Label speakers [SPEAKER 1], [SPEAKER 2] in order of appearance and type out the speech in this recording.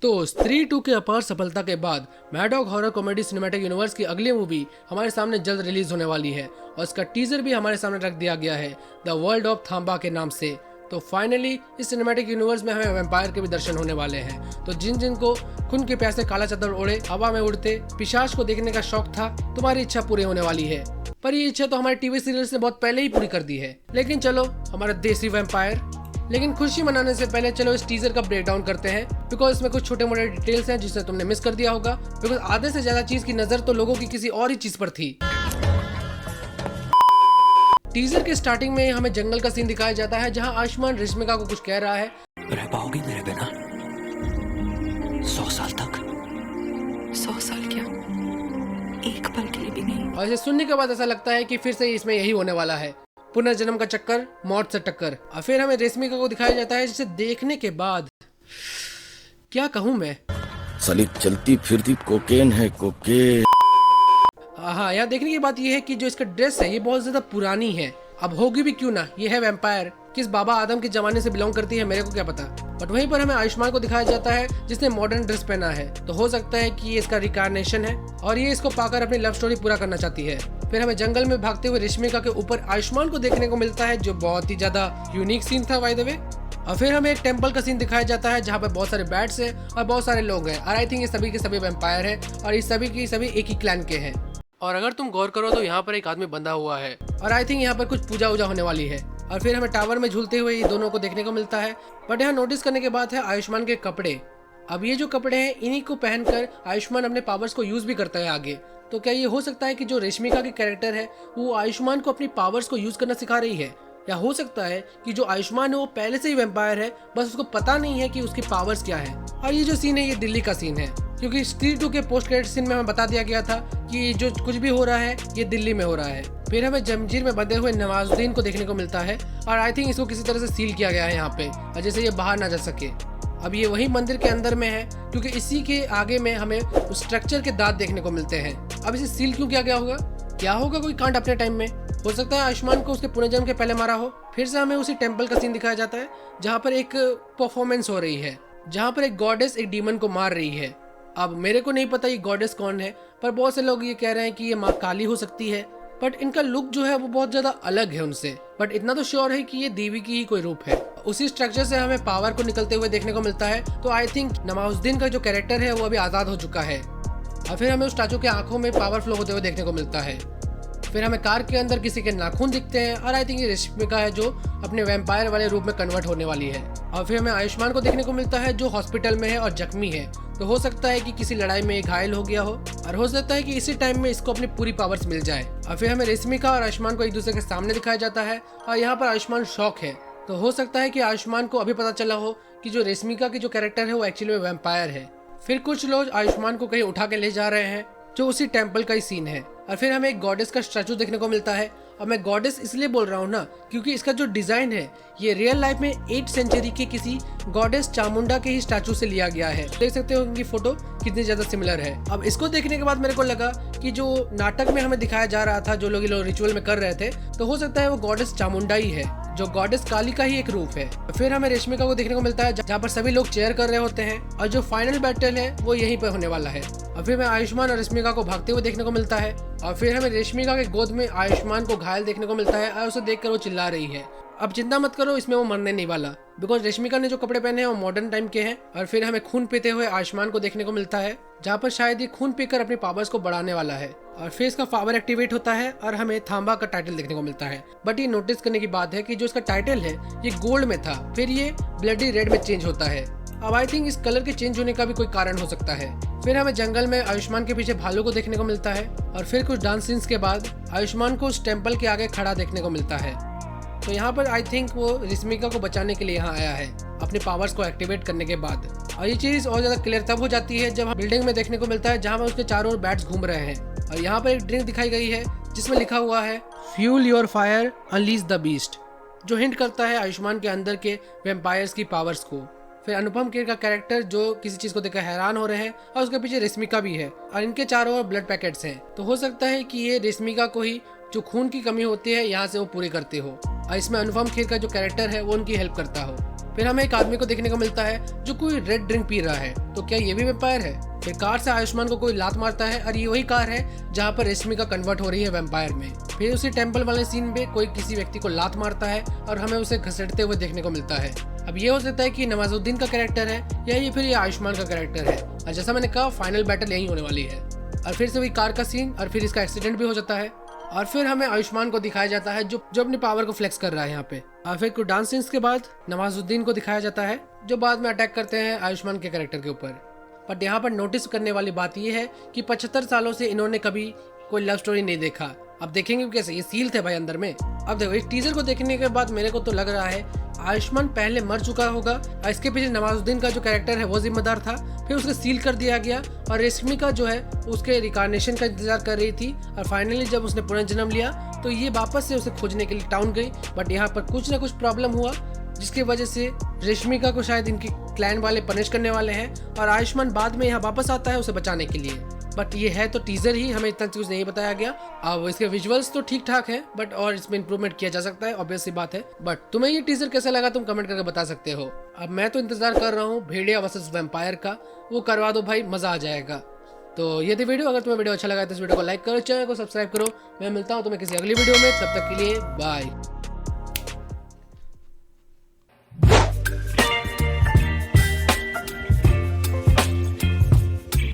[SPEAKER 1] तो स्त्री 2 के अपार सफलता के बाद Maddock horror comedy cinematic universe की अगली मूवी हमारे सामने जल्द रिलीज होने वाली है और इसका टीजर भी हमारे सामने रख दिया गया है द वर्ल्ड ऑफ थांबा के नाम से। तो फाइनली इस सिनेमैटिक यूनिवर्स में हमें वैम्पायर के भी दर्शन होने वाले हैं। तो जिन को खून के प्यासे काला चादर ओढ़े हवा में उड़ते पिशाच को देखने का शौक था, तुम्हारी इच्छा पूरी होने वाली है। पर ये इच्छा तो हमारे टीवी सीरियल ने बहुत पहले ही पूरी कर दी है। लेकिन चलो हमारा देसी वैम्पायर। लेकिन खुशी मनाने से पहले चलो इस टीजर का ब्रेक डाउन करते हैं, बिकॉज इसमें कुछ छोटे मोटे डिटेल्स हैं जिसे तुमने मिस कर दिया होगा, बिकॉज आधे से ज्यादा चीज की नजर तो लोगों की किसी और ही चीज पर थी। टीजर के स्टार्टिंग में हमें जंगल का सीन दिखाया जाता है जहां आयुष्मान रेशमिका को कुछ कह रहा है।
[SPEAKER 2] रह पाओगी मेरे बिना 100 साल तक?
[SPEAKER 3] 100 साल क्या, एक पल के लिए भी नहीं।
[SPEAKER 1] और इसे सुनने के बाद ऐसा लगता है कि फिर से इसमें यही होने वाला है, पुनर्जन्म का चक्कर, मौत से टक्कर। और फिर हमें रेशमिका को दिखाया जाता है जिसे देखने के बाद क्या कहूँ मैं,
[SPEAKER 4] साली चलती फिरती कोकेन है कोकेन।
[SPEAKER 1] हाँ, यहाँ देखने की बात यह है कि जो इसका ड्रेस है ये बहुत ज्यादा पुरानी है। अब होगी भी क्यों ना, ये है वैम्पायर। किस बाबा आदम के जमाने से बिलोंग करती है मेरे को क्या पता। बट वहीं पर हमें आयुष्मान को दिखाया जाता है जिसने मॉडर्न ड्रेस पहना है। तो हो सकता है कि ये इसका रिकार्नेशन है और ये इसको पाकर अपनी लव स्टोरी पूरा करना चाहती है। फिर हमें जंगल में भागते हुए रेशमिका के ऊपर आयुष्मान को देखने को मिलता है, जो बहुत ही ज्यादा यूनिक सीन था बाय द वे। और फिर हमें एक टेंपल का सीन दिखाया जाता है जहाँ पे बहुत सारे बैट्स हैं और बहुत सारे लोग हैं। और आई थिंक ये सभी के सभी वैम्पायर हैं और ये सभी की सभी एक ही क्लैन के हैं। और अगर तुम गौर करो तो यहाँ पर एक आदमी बंधा हुआ है और आई थिंक यहाँ पर कुछ पूजा वूजा होने वाली है। और फिर हमें टावर में झूलते हुए ये दोनों को देखने को मिलता है। बट यहाँ नोटिस करने के बाद है आयुष्मान के कपड़े। अब ये जो कपड़े हैं इन्हीं को पहनकर आयुष्मान अपने पावर्स को यूज भी करता है आगे। तो क्या ये हो सकता है कि जो रेशमिका की कैरेक्टर है वो आयुष्मान को अपनी पावर्स को यूज करना सिखा रही है, या हो सकता है कि जो आयुष्मान है वो पहले से ही वैम्पायर है, बस उसको पता नहीं है कि उसकी पावर्स क्या है। और ये जो सीन है ये दिल्ली का सीन है, क्योंकि स्त्री 2 के पोस्ट क्रेडिट सीन में हमें बता दिया गया था कि जो कुछ भी हो रहा है ये दिल्ली में हो रहा है। फिर हमें जंजीर में बंधे हुए नवाजुद्दीन को देखने को मिलता है और आई थिंक इसको किसी तरह से सील किया गया है यहाँ पे, और जैसे ये बाहर ना जा सके। अब ये वही मंदिर के अंदर में है, क्योंकि इसी के आगे में हमें उस स्ट्रक्चर के दांत देखने को मिलते हैं। अब इसे सील क्यों किया गया होगा, क्या होगा कोई कांड अपने टाइम में, हो सकता है आयुष्मान को उसके पुनर्जन्म के पहले मारा हो। फिर से हमें उसी टेंपल का सीन दिखाया जाता है जहाँ पर एक परफॉर्मेंस हो रही है, जहाँ पर एक गॉडेस एक डीमन को मार रही है। अब मेरे को नहीं पता ये गॉडेस कौन है, पर बहुत से लोग ये कह रहे हैं कि ये माँ काली हो सकती है। बट इनका लुक जो है वो बहुत ज्यादा अलग है उनसे। बट इतना तो श्योर है कि ये देवी की ही कोई रूप है। उसी स्ट्रक्चर से हमें पावर को निकलते हुए देखने को मिलता है। तो आई थिंक नवाजुद्दीन का जो कैरेक्टर है वो अभी आजाद हो चुका है। और फिर हमें उस स्टैचू के आंखों में पावर फ्लो होते हुए देखने को मिलता है। फिर हमें कार के अंदर किसी के नाखून दिखते हैं और आई थिंक ये रेशमिका है जो अपने वैम्पायर वाले रूप में कन्वर्ट होने वाली है। और फिर हमें आयुष्मान को देखने को मिलता है जो हॉस्पिटल में है और जख्मी है। तो हो सकता है कि किसी लड़ाई में घायल हो गया हो और हो सकता है कि इसी टाइम में इसको अपनी पूरी पावर्स मिल जाए। और फिर हमें रेशमिका और आयुष्मान को एक दूसरे के सामने दिखाया जाता है और यहाँ पर आयुष्मान शॉक है। तो हो सकता है कि आयुष्मान को अभी पता चला हो कि जो रेशमिका की जो कैरेक्टर है वो एक्चुअली में वैम्पायर है। फिर कुछ लोग आयुष्मान को कहीं उठा के ले जा रहे हैं, जो उसी टेंपल का ही सीन है। और फिर हमें एक गॉडेस का स्टैचू देखने को मिलता है। और मैं गॉडेस इसलिए बोल रहा हूँ ना, क्योंकि इसका जो डिजाइन है ये रियल लाइफ में 8th सेंचुरी के किसी गॉडेस चामुंडा के ही स्टैचू से लिया गया है। देख सकते हो उनकी फोटो कितनी ज्यादा सिमिलर है। अब इसको देखने के बाद मेरे को लगा कि जो नाटक में हमें दिखाया जा रहा था, जो लोग रिचुअल में कर रहे थे, तो हो सकता है वो गॉडेस चामुंडा ही है, जो गॉडेस काली का ही एक रूप है। फिर हमें रेशमिका को देखने को मिलता है जहाँ पर सभी लोग चेयर कर रहे होते हैं और जो फाइनल बैटल है वो यहीं पर होने वाला है। और फिर हमें आयुष्मान और रेशमिका को भागते हुए देखने को मिलता है। और फिर हमें रेशमिका के गोद में आयुष्मान को घायल देखने को मिलता है और उसे देखकर वो चिल्ला रही है। अब चिंता मत करो, इसमें वो मरने नहीं वाला, बिकॉज रेशमिका ने जो कपड़े पहने हैं वो मॉडर्न टाइम के हैं। और फिर हमें खून पीते हुए आयुष्मान को देखने को मिलता है, जहाँ पर शायद ये खून पीकर अपनी पावर्स को बढ़ाने वाला है। और फिर इसका पावर एक्टिवेट होता है और हमें थांबा का टाइटल देखने को मिलता है। बट ये नोटिस करने की बात है कि जो इसका टाइटल है ये गोल्ड में था, फिर ये ब्लडी रेड में चेंज होता है। अब आई थिंक इस कलर के चेंज होने का भी कोई कारण हो सकता है। फिर हमें जंगल में आयुष्मान के पीछे भालू को देखने को मिलता है। और फिर कुछ डांस सीन्स के बाद आयुष्मान को उस टेंपल के आगे खड़ा देखने को मिलता है। तो यहाँ पर आई थिंक वो रेशमिका को बचाने के लिए यहाँ आया है अपने पावर्स को एक्टिवेट करने के बाद। और ये चीज और ज्यादा क्लियर तब हो जाती है जब हम बिल्डिंग में देखने को मिलता है जहाँ पर उसके चारों ओर बैट्स घूम रहे हैं। और यहाँ पर एक ड्रिंक दिखाई गई है जिसमें लिखा हुआ है fuel your fire unleash the beast, जो हिंट करता है आयुष्मान के अंदर के वैम्पायर्स की पावर्स को। फिर अनुपम खेर का कैरेक्टर जो किसी चीज को देखकर हैरान हो रहे हैं और उसके पीछे रेशमिका भी है और इनके चारों ओर ब्लड पैकेट्स हैं। तो हो सकता है कि ये रेशमिका को ही जो खून की कमी होती है यहाँ से वो पूरी करते हो और इसमें अनुपम खेर का जो कैरेक्टर है वो उनकी हेल्प करता हो। फिर हमें एक आदमी को देखने को मिलता है जो कोई रेड ड्रिंक पी रहा है, तो क्या ये भी वेम्पायर है? फिर कार से आयुष्मान को कोई लात मारता है और ये वही कार है जहाँ पर रश्मिका कन्वर्ट हो रही है वेम्पायर में। फिर उसी टेम्पल वाले सीन में कोई किसी व्यक्ति को लात मारता है और हमें उसे घसीटते हुए देखने को मिलता है। अब ये हो सकता है कि नवाजुद्दीन का कैरेक्टर है या ये फिर ये आयुष्मान का कैरेक्टर है, और जैसा मैंने कहा फाइनल बैटल यही होने वाली है। और फिर से वही कार का सीन और फिर इसका एक्सीडेंट भी हो जाता है और फिर हमें आयुष्मान को दिखाया जाता है जो अपनी पावर को फ्लेक्स कर रहा है यहाँ पे। और फिर कुछ डांस सीन्स के बाद नवाजुद्दीन को दिखाया जाता है जो बाद में अटैक करते हैं आयुष्मान के कैरेक्टर के ऊपर। बट यहाँ पर नोटिस करने वाली बात यह है कि 75 सालों से इन्होंने कभी कोई लव स्टोरी नहीं देखा। अब देखेंगे कैसे, ये सील थे भाई अंदर में। अब देखो इस टीजर को देखने के बाद मेरे को तो लग रहा है आयुष्मान पहले मर चुका होगा और इसके पीछे नवाजुद्दीन का जो कैरेक्टर है वो जिम्मेदार था, फिर उसको सील कर दिया गया और रश्मिका जो है उसके रिकार्नेशन का इंतजार कर रही थी और फाइनली जब उसने पुनर्जन्म लिया तो ये वापस से उसे खोजने के लिए टाउन गई। बट यहाँ पर कुछ ना कुछ प्रॉब्लम हुआ जिसकी वजह से रश्मिका को शायद इनके क्लैन वाले पनिश करने वाले हैं और आयुष्मान बाद में यहाँ वापस आता है उसे बचाने के लिए। बट ये है तो टीजर ही, हमें इतना कुछ नहीं बताया गया। अब इसके विजुअल्स तो ठीक ठाक है बट और इसमें इंप्रूवमेंट किया जा सकता है, ऑब्वियस सी बात है। बट तुम्हें ये टीजर कैसा लगा तुम कमेंट करके बता सकते हो। अब मैं तो इंतजार कर रहा हूँ भेड़िया वर्सेस वैम्पायर का, वो करवा दो भाई, मजा आ जाएगा। तो ये थी वीडियो, अगर तुम्हें वीडियो अच्छा लगा तो इस वीडियो को लाइक करो, चैनल को सब्सक्राइब करो। मैं मिलता हूँ तुम्हें किसी अगली वीडियो में, तब तक के लिए बाय।